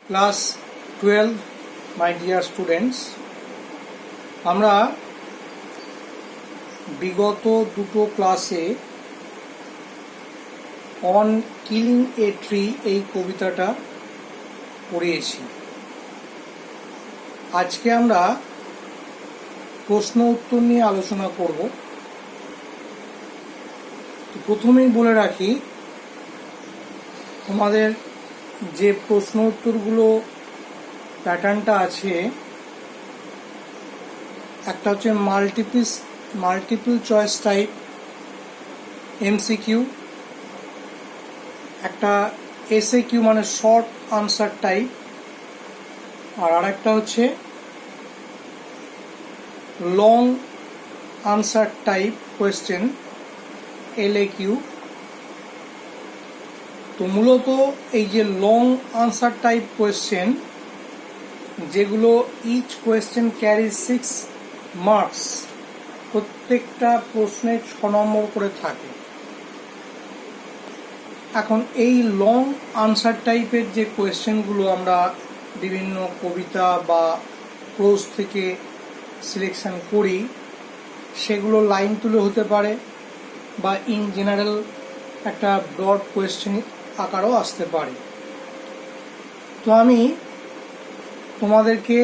Class 12 my dear students, আমরা বিগত দুটো ক্লাসে অন কিলিং এ ট্রি এই কবিতাটা পড়িয়েছি। আজকে আমরা প্রশ্ন উত্তর নিয়ে আলোচনা করব। প্রথমেই বলে রাখি, তোমাদের যে প্রশ্ন উত্তরগুলো প্যাটার্নটা আছে, একটা হচ্ছে মাল্টিপল চয়েস টাইপ এমসিকিউ, একটা এসএকিউ মানে শর্ট আনসার টাইপ, আর আরেকটা হচ্ছে লং আনসার টাইপ কোয়েশ্চেন এলএকিউ। তো মূলত এই যে লং আনসার টাইপ কোয়েশ্চেন, যেগুলো ইচ কোয়েশ্চেন ক্যারি 6 মার্কস, প্রত্যেকটা প্রশ্নে 6 নম্বর করে থাকে। এখন এই লং আনসার টাইপের যে কোয়েশ্চেনগুলো আমরা বিভিন্ন কবিতা বা প্রোজ থেকে সিলেকশন করি, সেগুলো লাইন তুলে হতে পারে বা ইন জেনারেল একটা ব্রড কোয়েশ্চেন আকারও আসতে পারে। তো আমি তোমাদেরকে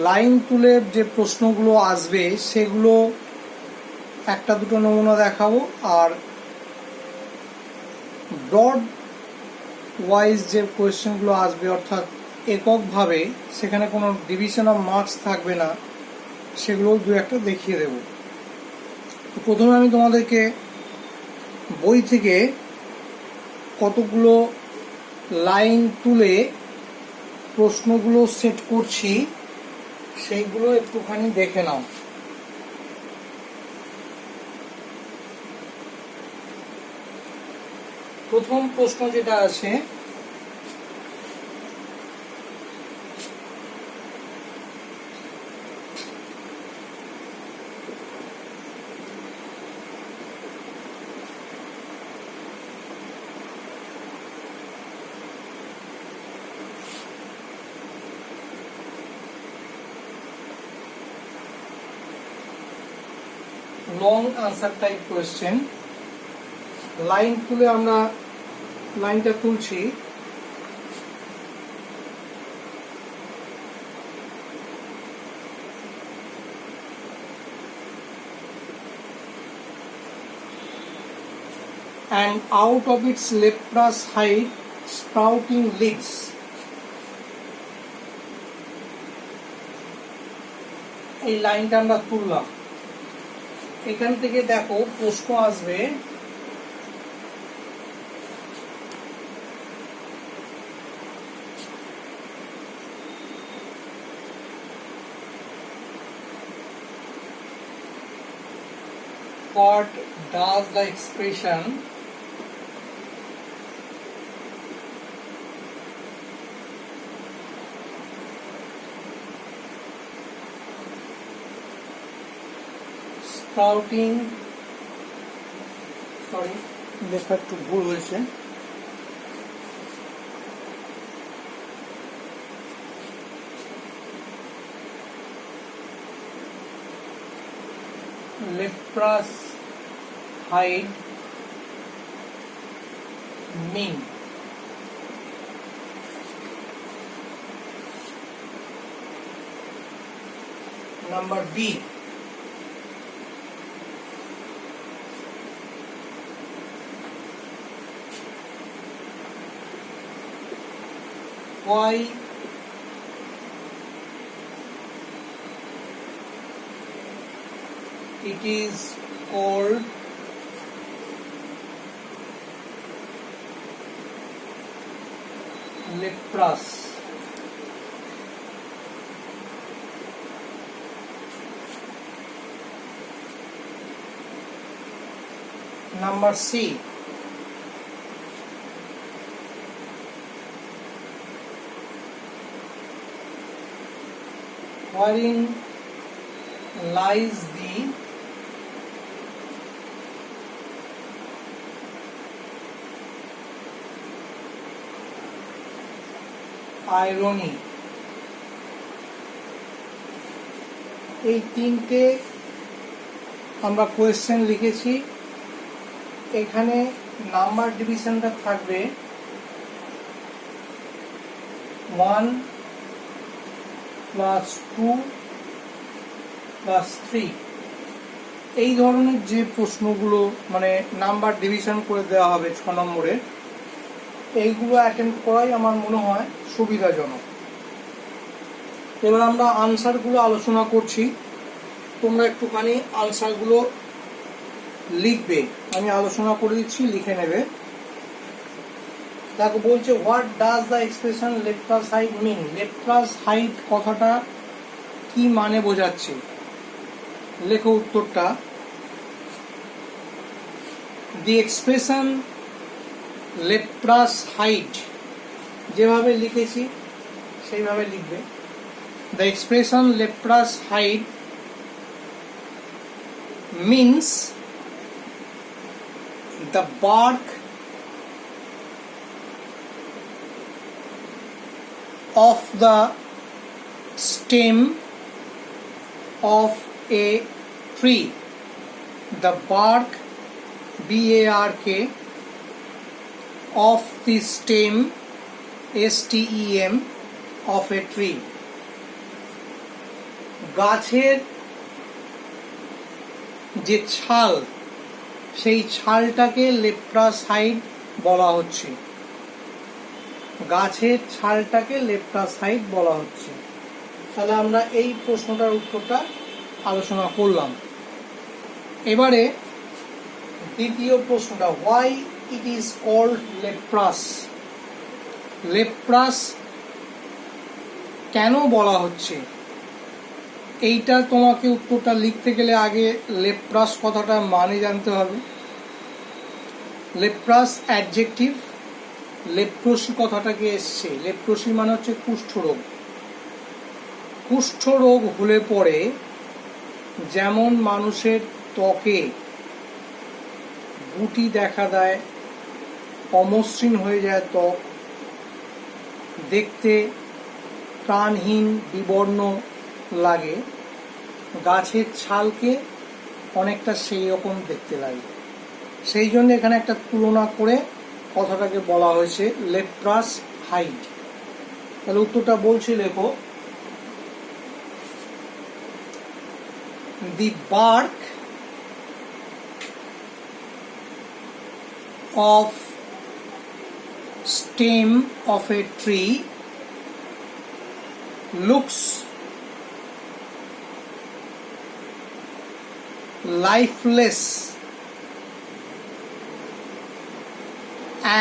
লাইন তুলে যে প্রশ্নগুলো আসবে সেগুলো একটা দুটো নমুনা দেখাবো, আর ব্রড ওয়াইজ যে কোয়েশ্চেনগুলো আসবে অর্থাৎ এককভাবে, সেখানে কোনো ডিভিশন অফ মার্কস থাকবে না, সেগুলোও দু একটা দেখিয়ে দেব। প্রথমে আমি তোমাদেরকে বই থেকে কতগুলো লাইন তুলে প্রশ্নগুলো সেট করছি, সেইগুলো একটুখানি দেখে নাও। প্রথম প্রশ্ন যেটা আছে, long answer type question. Line তুলে আমরা লাইনটা তুলছি। And out of its leprous hide sprouting leaves. এই লাইনটা আমরা তুললাম। এখান থেকে দেখো প্রশ্ন আসবে, what does the expression sprouting, sorry লেখা একটু ভুল হয়েছে, leprous hide mean? Number B, why it is called leprous? Number C, wherein lies the irony, এই তিনটে আমরা কোয়েশ্চেন লিখেছি। এখানে নাম্বার ডিভিশনটা থাকবে 1 + 2 + 3। এই ধরনের যে প্রশ্নগুলো মানে নাম্বার ডিভিশন করে দেওয়া হবে 6 নম্বরের, এইগুলো অ্যাটেন্ড করাই আমার মনে হয় সুবিধাজনক। এবার আমরা আনসারগুলো আলোচনা করছি, তোমরা একটুখানি আনসারগুলো লিখবে, আমি আলোচনা করে দিচ্ছি, লিখে নেবে। তাকে বলছে what does the expression left plus height mean. Left plus height কথাটা কি মানে বোঝাচ্ছে, লেখো উত্তরটা। The expression left plus height যেভাবে লিখেছি সেইভাবে লিখবে। The expression left plus height means the bark of the stem of a tree. The bark, BARK, of the stem, STEM, of a tree. গাছের যে ছাল, সেই ছালটাকে লেফট প্লাস হাইট বলা হচ্ছে। গাছের ছালটাকে লেফট প্লাস হাইট বলা হচ্ছে। তাহলে আমরা এই প্রশ্নটার উত্তরটা আলোচনা করলাম। এবারে দ্বিতীয় প্রশ্নটা, why it is called leprous. Leprous কেন বলা হচ্ছে, এইটা তোমাকে উত্তরটা লিখতে গেলে আগে লেপ্রাস কথাটা মানে জানতে হবে। লেপ্রাস অ্যাডজেক্টিভ, লেপ্রোসি কথাটাকে এসছে। লেপ্রোসি মানে হচ্ছে কুষ্ঠরোগ। কুষ্ঠরোগ হলে পরে যেমন মানুষের ত্বকে গুটি দেখা দেয়, অমসৃণ হয়ে যায় ত্বক, দেখতে প্রাণহীন বিবর্ণ লাগে, গাছের ছালকে অনেকটা সেই রকম দেখতে লাগে। সেই জন্য এখানে একটা তুলনা করে কথাটাকে বলা হয়েছে লেপ্রাস হাইট। তাহলে উত্তরটা বলছি, লেখো। দি bark of stem of a tree looks lifeless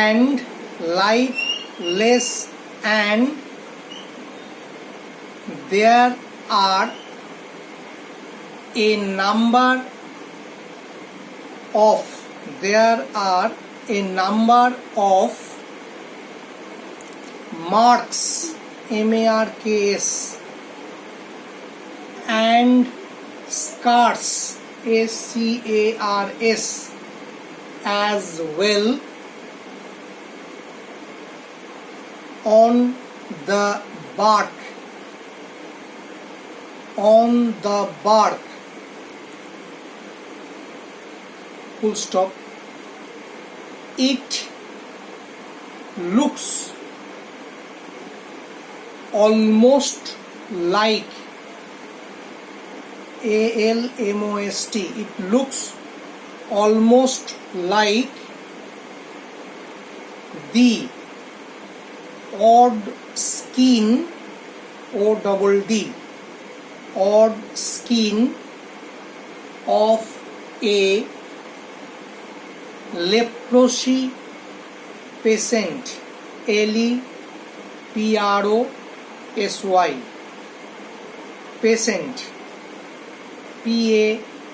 and there are a number of marks, MARKS, and scars, SCARS, as well on the bark. Full stop. It looks almost like, ALMOST, it looks almost like the odd skin, ODD, odd skin of a leprosy patient, LEPROSY, patient,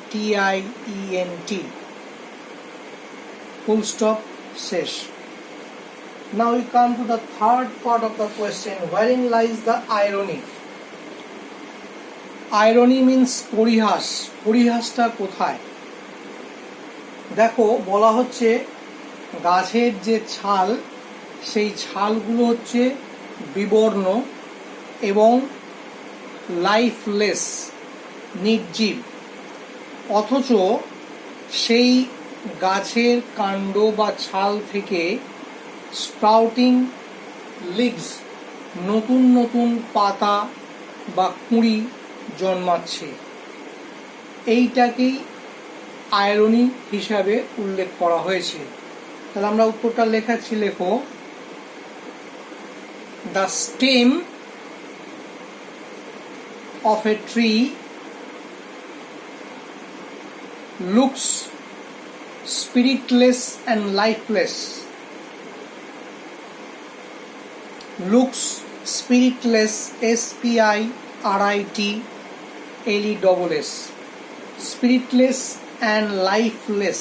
PATIENT, full stop, শেষ। Now we come to the third part of the question, wherein lies the irony. Irony means পরিহাস। পরিহাসটা কোথায়? দেখো, বলা হচ্ছে গাছের যে ছাল, সেই ছালগুলো হচ্ছে বিবর্ণ এবং লাইফলেস নির্জীব, অথচ সেই গাছের কাণ্ড বা ছাল থেকে স্প্রাউটিং লিভস, নতুন নতুন পাতা বা কুঁড়ি জন্মাচ্ছে। এইটাকেই আয়রনি হিসাবে উল্লেখ করা হয়েছে। তাহলে আমরা উত্তরটা লেখাচ্ছি, লেখো, the stem of a tree looks spiritless and lifeless. Looks spiritless, S-P-I-R-I-T-L-E-S-S. Spiritless and lifeless.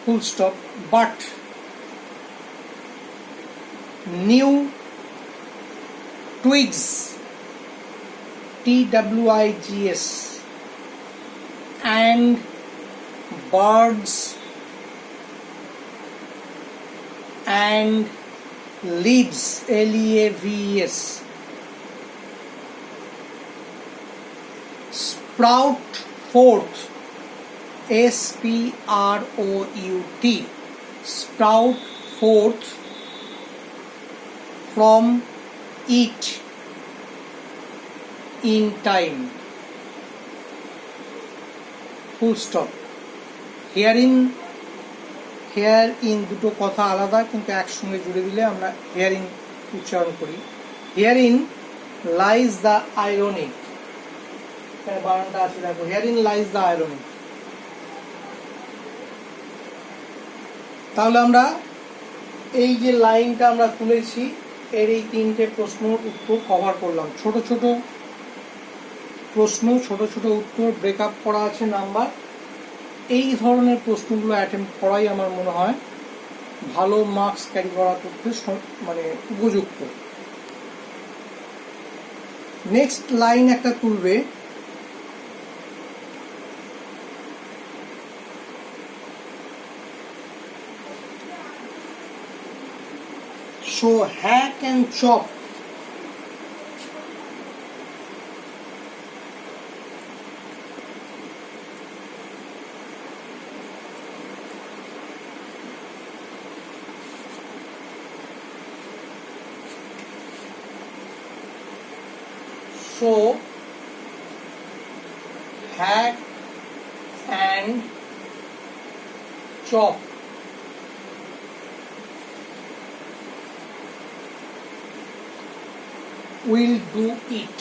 Full stop. But new twigs, T-W-I-G-S, and birds and leaves, L-E-A-V-E-S, sprout forth, S-P-R-O-U-T, sprout forth from it in time. Full stop. Here in দুটো কথা আলাদা, কিন্তু একসঙ্গে জুড়ে দিলে আমরা herein উচ্চারণ করি। Herein lies the irony. এখানে বানানটা আছে দেখো, herein lies the irony। তাহলে আমরা এই যে লাইনটা আমরা তুলেছি, এর এই তিনটে প্রশ্নের উত্তর কভার করলাম। ছোট ছোট প্রশ্ন, ছোট ছোট উত্তর, ব্রেকআপ করা আছে নাম্বার। এই ধরনের প্রশ্নগুলো অ্যাটেম্প্ট করাই আমার মনে হয় ভালো মার্কস ক্যারি করার পক্ষে মানে উপযুক্ত। নেক্সট লাইন একটা তুলবে, so hack and chop so hack and chop will do it.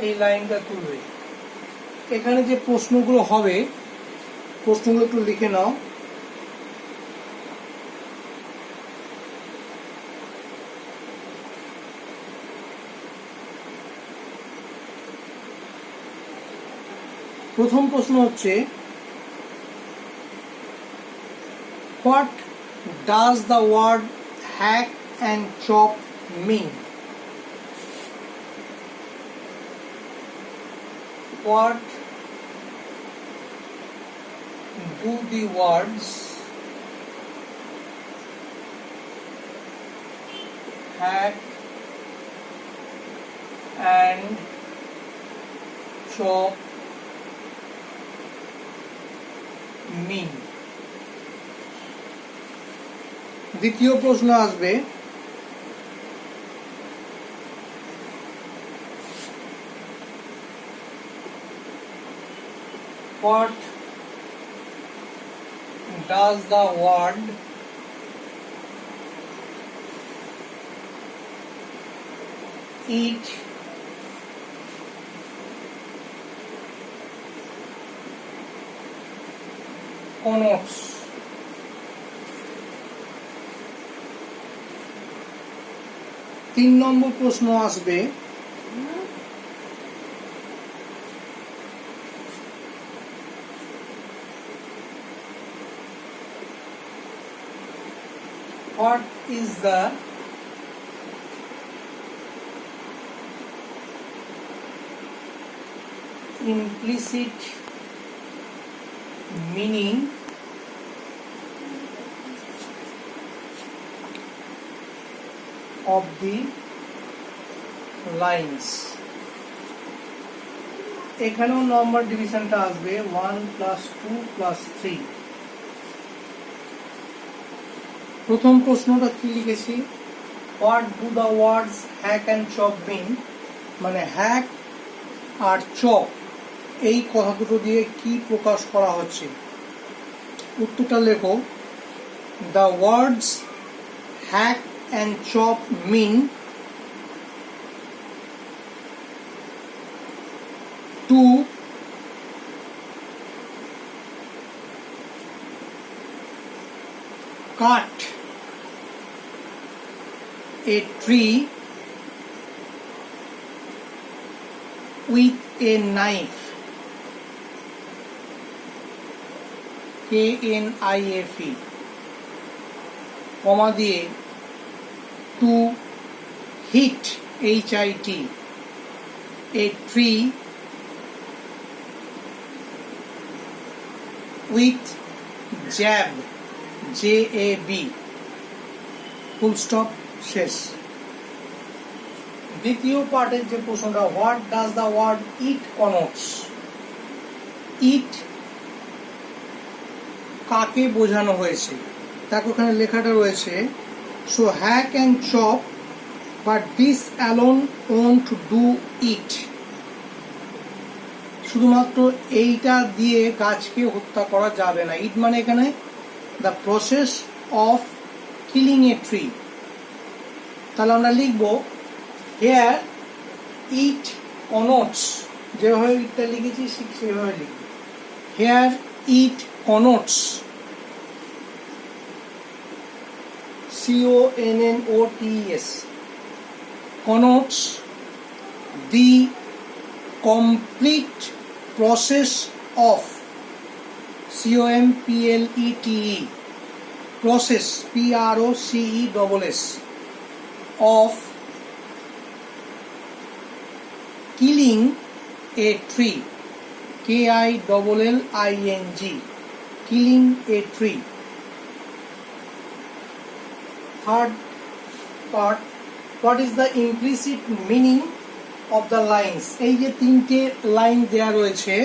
এই লাইনটা তুলবে। এখানে যে প্রশ্নগুলো হবে, প্রশ্নগুলো একটু লিখে নাও। প্রথম প্রশ্ন হচ্ছে, what does the word hack and chop mean? What do the words hack and chop mean? দ্বিতীয় প্রশ্ন আসবে, what does the word eat connotes? তিন নম্বর প্রশ্ন আসবে, what is the implicit meaning of the lines. এখানেও নম্বর ডিভিশনটা আসবে 1 + 2 + 3। প্রথম প্রশ্নটা কি লিখেছি, what do the words hack and chop mean, মানে হ্যাক আর চপ এই কথা দুটো দিয়ে কি প্রকাশ করা হচ্ছে। উত্তরটা লেখো, the words hack and chop mean to cut a tree with a knife, KNIFE, comma দিয়ে to hit, HIT, a tree with jab, JAB, full stop, শেষ। দ্বিতীয় পার্টের যে প্রশ্নটা, হোয়াট ডাজ দ্য ওয়ার্ড ইট কনোটস, ইট কাকে বোঝানো হয়েছে, তাকে ওখানে লেখাটা রয়েছে, so hack and chop but this alone won't do it, শুধুমাত্র এইটা দিয়ে গাছকে হত্যা করা যাবে না। ইট মানে এখানে the process of killing a tree. তাহলে আমরা লিখব হেয়ার ইট কনোটস, যেভাবে ইটটা লিখেছি ঠিক সেভাবে লিখব, here it connotes, CONNOTS, connotes the complete process of, COMPLETE, process, PROCESS, of killing a tree, KILLING, killing a tree. Third part, what is the implicit meaning of the lines? এই যে তিনটে line দেয়া রয়েছে,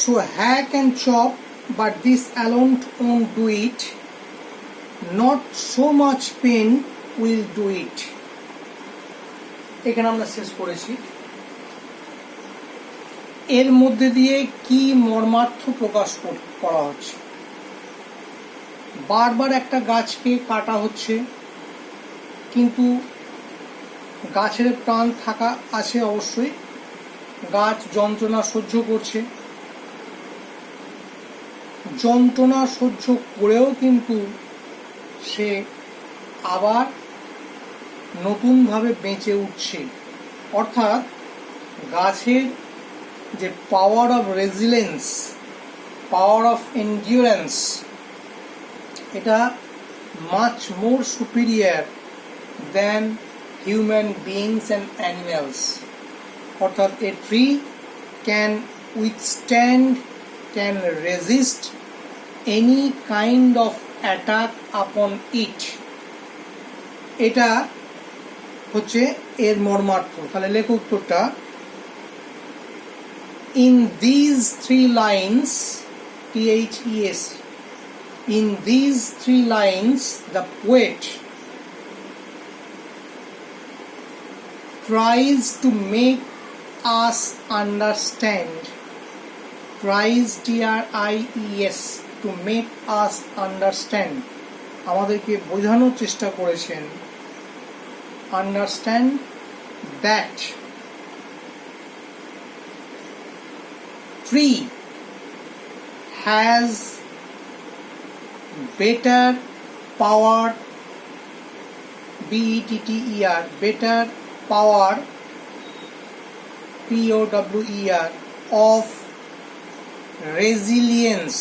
so hack and chop but this alone won't do it, not so much pain will do it, এখানে আমরা শেষ করেছি। এর মধ্যে দিয়ে কি মর্মার্থ প্রকাশ করা হচ্ছে, বারবার একটা গাছকে কাটা হচ্ছে, কিন্তু গাছের প্রাণ থাকা আছে অবশ্যই, গাছ যন্ত্রণা সহ্য করছে, যন্ত্রণা সহ্য করেও কিন্তু সে আবার নতুনভাবে বেঁচে উঠছে। অর্থাৎ গাছের যে power of resilience, power of endurance, এটা much more superior than human beings and animals. অর্থাৎ a tree can withstand, can resist any kind of attack upon it, এটা হচ্ছে এর মর্মার্থ। তাহলে লেখ উত্তরটা, in these three lines, THES, in these three lines the poet tries to make us understand, tries, TRIES, to make us understand, আমাদেরকে বোঝানোর চেষ্টা করেছেন, understand that tree has better power, BETTER, better power, POWER, of resilience,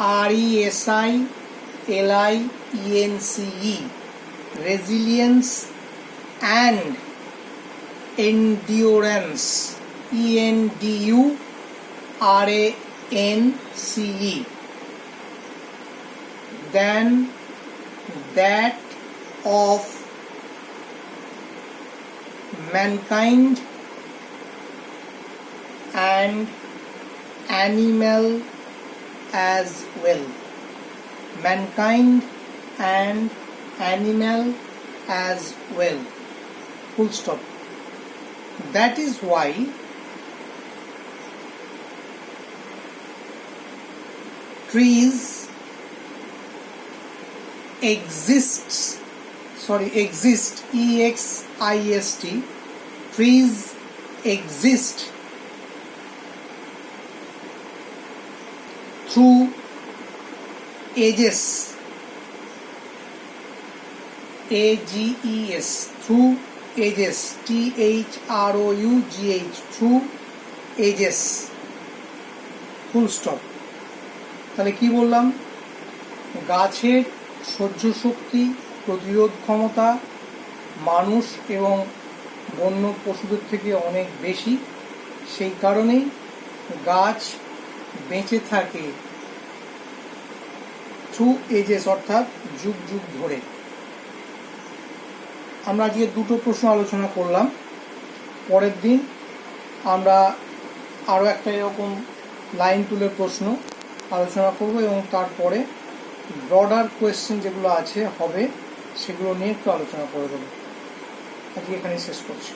RESILIENCE, resilience and endurance, ENDURANCE, NCE than that of mankind and animal as well. Mankind and animal as well. Full stop. That is why trees exist, EXIST, trees exist through ages, AGES, through ages, THROUGH, through ages, full stop. তাহলে কি বললাম? গাছের সহ্য শক্তি, প্রতিরোধ ক্ষমতা মানুষ এবং বন্য পশুদের থেকে অনেক বেশি। সেই কারণেই গাছ বেঁচে থাকে থ্রু এজেস, অর্থাৎ যুগ যুগ ধরে। আমরা আজকে দুটো প্রশ্ন আলোচনা করলাম। পরের দিন আমরা আরও একটা এরকম লাইন তুলে প্রশ্ন আলোচনা করব এবং তারপরে ব্রডার কোয়েশ্চেন যেগুলো আছে হবে সেগুলো নিয়ে একটু আলোচনা করে দেবো। আজকে এখানেই শেষ করছি।